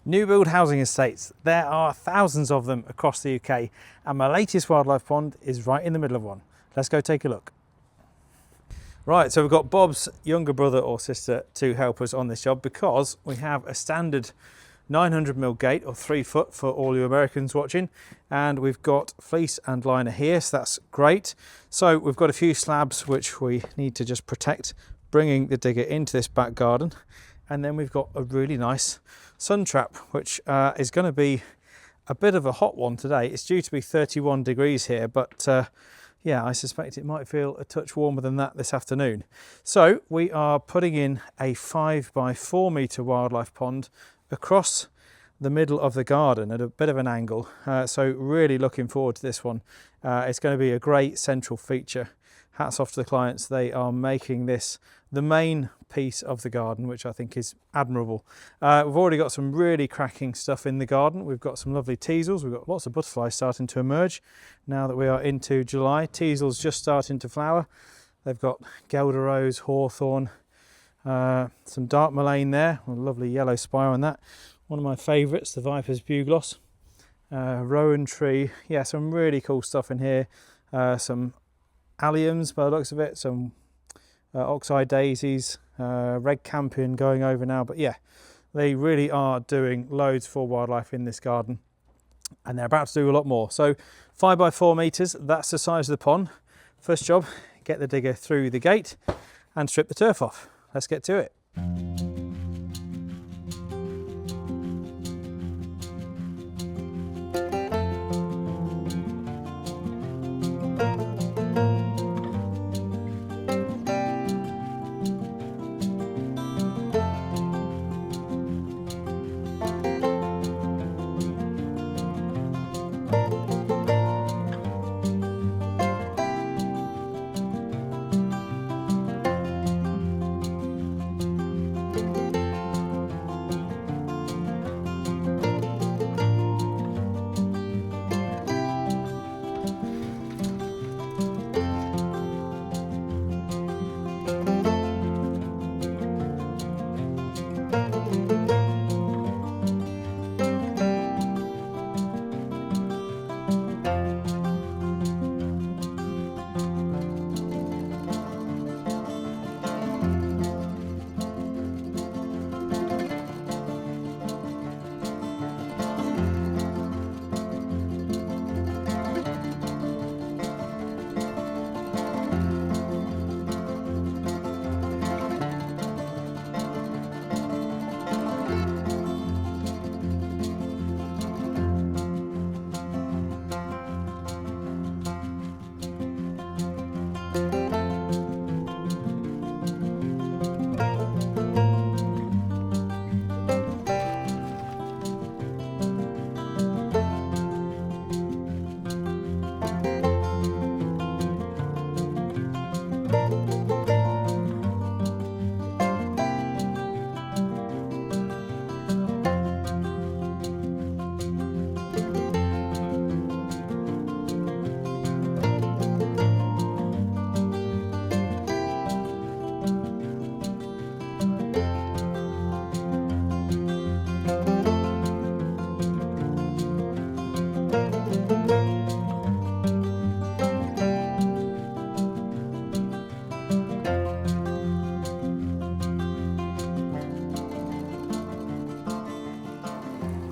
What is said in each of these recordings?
New build housing estates, there are thousands of them across the UK, and my latest wildlife pond is right in the middle of one. Let's go take a look. Right, so we've got Bob's younger brother or sister to help us on this job, because we have a standard 900mm gate, or 3 foot for all you Americans watching, and we've got fleece and liner here, so that's great. So we've got a few slabs which we need to just protect, bringing the digger into this back garden, and then we've got a really nice sun trap, which is going to be a bit of a hot one today. It's due to be 31 degrees here, but yeah, I suspect it might feel a touch warmer than that this afternoon. So we are putting in a 5 by 4 metre wildlife pond across the middle of the garden at a bit of an angle. So really looking forward to this one. It's going to be a great central feature. Hats off to the clients. They are making this the main piece of the garden, which I think is admirable. We've already got some really cracking stuff in the garden. We've got some lovely teasels. We've got lots of butterflies starting to emerge now that we are into July. Teasels just starting to flower. They've got Guelder Rose, Hawthorn, some dark mullein there, a lovely yellow spire on that. One of my favourites, the Viper's Bugloss, rowan tree. Yeah, some really cool stuff in here. Some alliums by the looks of it, some oxeye daisies, red campion going over now. But yeah, they really are doing loads for wildlife in this garden, and they're about to do a lot more. So 5 by 4 metres, that's the size of the pond. First job, get the digger through the gate and strip the turf off. Let's get to it.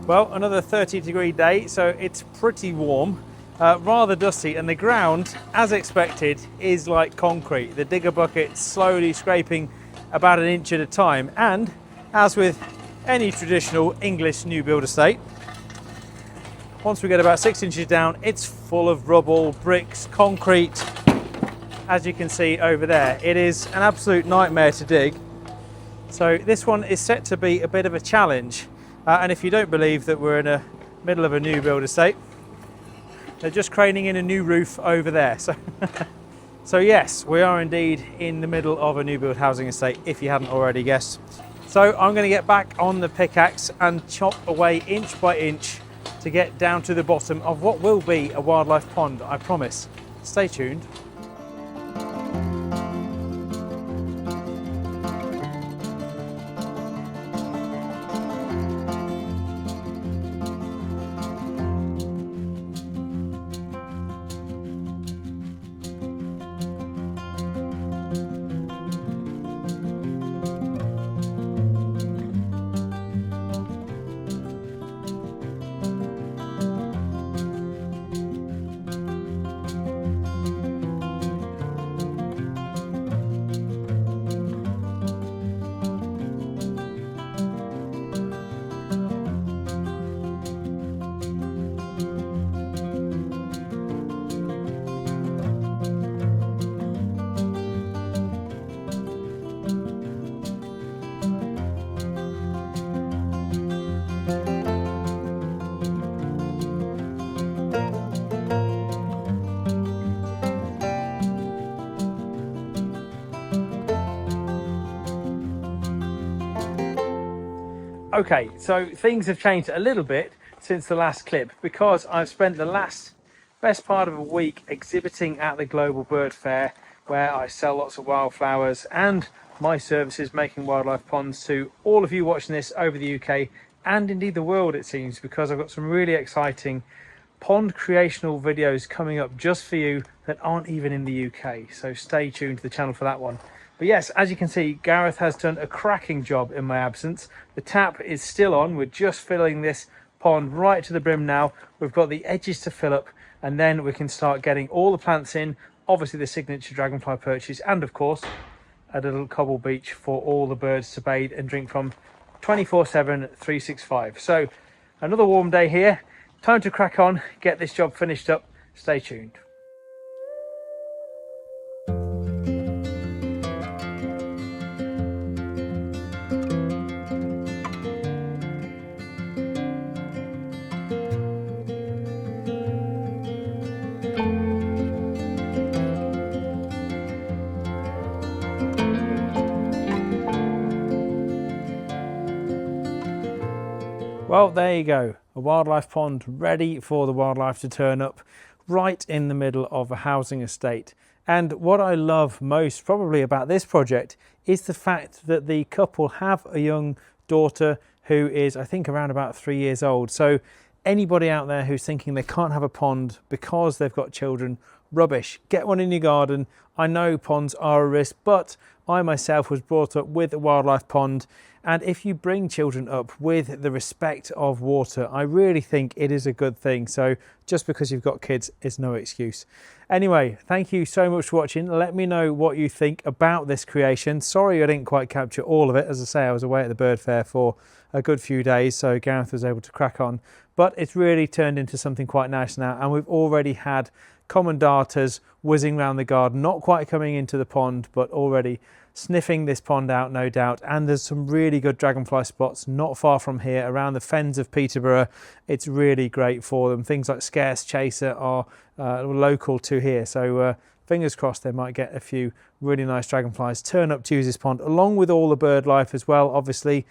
Well, another 30-degree day, so it's pretty warm, rather dusty, and the ground, as expected, is like concrete. The digger bucket slowly scraping about an inch at a time, and as with any traditional English new build estate, once we get about 6 inches down, it's full of rubble, bricks, concrete. As you can see over there, it is an absolute nightmare to dig. So this one is set to be a bit of a challenge. And if you don't believe that we're in the middle of a new build estate, they're just craning in a new roof over there. So yes, we are indeed in the middle of a new build housing estate, if you hadn't already guessed. So I'm going to get back on the pickaxe and chop away inch by inch to get down to the bottom of what will be a wildlife pond, I promise. Stay tuned. Okay, so things have changed a little bit since the last clip because I've spent the best part of a week exhibiting at the Global Bird Fair, where I sell lots of wildflowers and my services making wildlife ponds to all of you watching this over the UK and indeed the world, it seems, because I've got some really exciting pond creational videos coming up just for you that aren't even in the UK, so stay tuned to the channel for that one. But yes, as you can see, Gareth has done a cracking job in my absence. The tap is still on. We're just filling this pond right to the brim now. We've got the edges to fill up, and then we can start getting all the plants in, obviously the signature dragonfly perches, and of course a little cobble beach for all the birds to bathe and drink from 24/7, 365. So another warm day here. Time to crack on, get this job finished up. Stay tuned. Well, there you go, a wildlife pond ready for the wildlife to turn up right in the middle of a housing estate. And what I love most probably about this project is the fact that the couple have a young daughter who is, I think, around about 3 years old. So anybody out there who's thinking they can't have a pond because they've got children, rubbish. Get one in your garden. I know ponds are a risk, but I myself was brought up with a wildlife pond, and if you bring children up with the respect of water, I really think it is a good thing. So just because you've got kids is no excuse. Anyway, thank you so much for watching. Let me know what you think about this creation. Sorry I didn't quite capture all of it. As I say, I was away at the bird fair for a good few days, so Gareth was able to crack on. But it's really turned into something quite nice now, and we've already had common darters whizzing around the garden, not quite coming into the pond, but already sniffing this pond out, no doubt. And there's some really good dragonfly spots not far from here around the fens of Peterborough. It's really great for them. Things like scarce chaser are local to here, so fingers crossed they might get a few really nice dragonflies turn up to use this pond, along with all the bird life as well, obviously,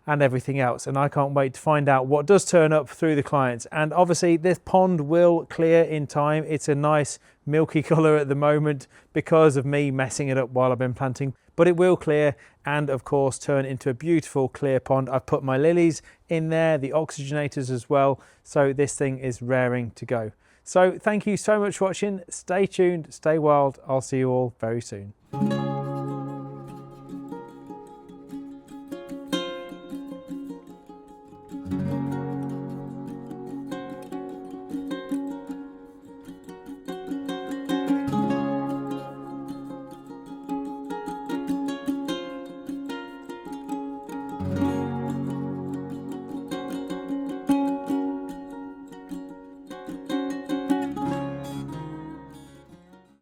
and everything else. And I can't wait to find out what does turn up through the clients. And obviously this pond will clear in time. It's a nice milky colour at the moment because of me messing it up while I've been planting, but it will clear and of course turn into a beautiful clear pond. I've put my lilies in there, the oxygenators as well, so this thing is raring to go. So thank you so much for watching. Stay tuned, stay wild. I'll see you all very soon.